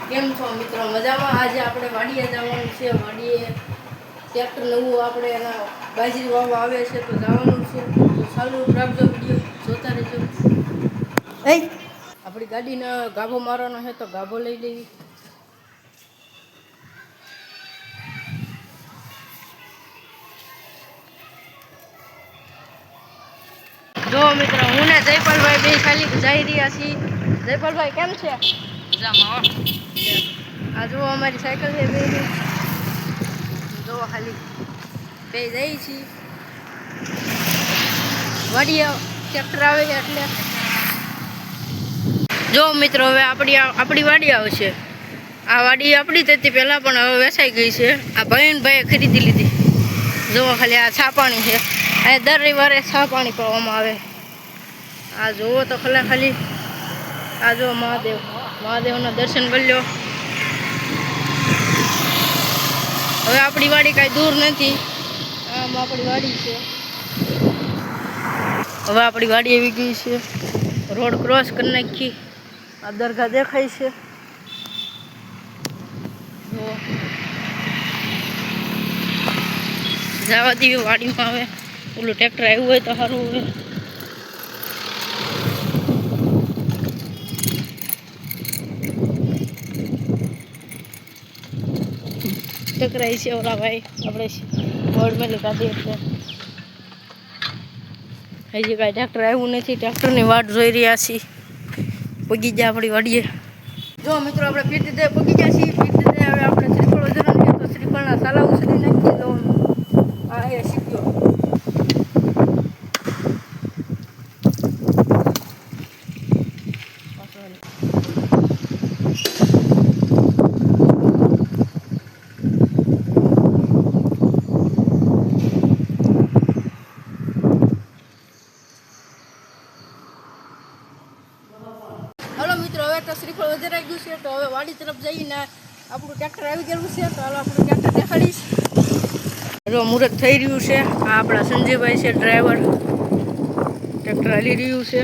કેમ છો મિત્રો? મજામાં? આજે આપણે વાડીએ જવાનું છે. વાડીએ ટ્રેક્ટર નવું આપણે એના બાજરી વાવવા આવે છે તો જવાનું છે. તો ચાલુ રાખજો, વિડીયો જોતા રહેજો. આપણી ગાડીને ગાભો મારવાનો છે તો ગાભો લઈ લેવી. જો મિત્રો, હું ને જયપાલભાઈ બે ખાલી જઈ રહ્યા છીએ. જયપાલભાઈ કેમ છે? આ જુઓ અમારી સાયકલ છે બે. જો ખાલી બે જઈ છીએ વાડીએ. ટ્રેક્ટર આવે છે એટલે જો મિત્રો, હવે આપણી વાડી આવશે. આ વાડી આપણી હતી પહેલાં, પણ હવે વેચાઈ ગઈ છે. આ ભાઈએ ખરીદી લીધી. જુઓ ખાલી આ છાપાણી છે. આ દર રવિવારે છાપાણી પાવામાં આવે. આ જુઓ તો ખાલી આ જુઓ મહાદેવના દર્શન કરી લો. હવે આપણી વાડી કાંઈ દૂર નથી. આમ આપણી વાડી છે. હવે આપણી વાડી આવી ગઈ છે. રોડ ક્રોસ કરી નાખી. આ દરગાહ દેખાય છે. જવા દઈએ વાડીમાં. હવે ઓલું ટ્રેક્ટર આવ્યું હોય તો સારું હોય. ટકરાઈ છે ઓલા ભાઈ, આપણે બોર્ડ મેલી કાઢી એટલે હજી કાંઈ ટ્રેક્ટર આવ્યું નથી. ટ્રેક્ટરની વાટ જોઈ રહ્યા છીએ. પગી જાય આપણી વાડીએ. જો મિત્રો, આપણે પીટી દે પગી ગયા છીએ. પીટી દે હવે આપણે શ્રીફળ વધારવાનું છે તો શ્રીફળના સાલા ઉછળી નાખીએ. તો આ એ શીખ્યો. શ્રીફળ વધારાઈ ગયું છે તો હવે વાડી તરફ જઈને આપણું ટ્રેક્ટર આવી ગયેલું છે. તો હાલો આપણું ટ્રેક્ટર દેખાડીશ. જો મુહૂર્ત થઈ રહ્યું છે. આ આપણા સંજયભાઈ છે ડ્રાઈવર. ટ્રેક્ટર હાલી રહ્યું છે.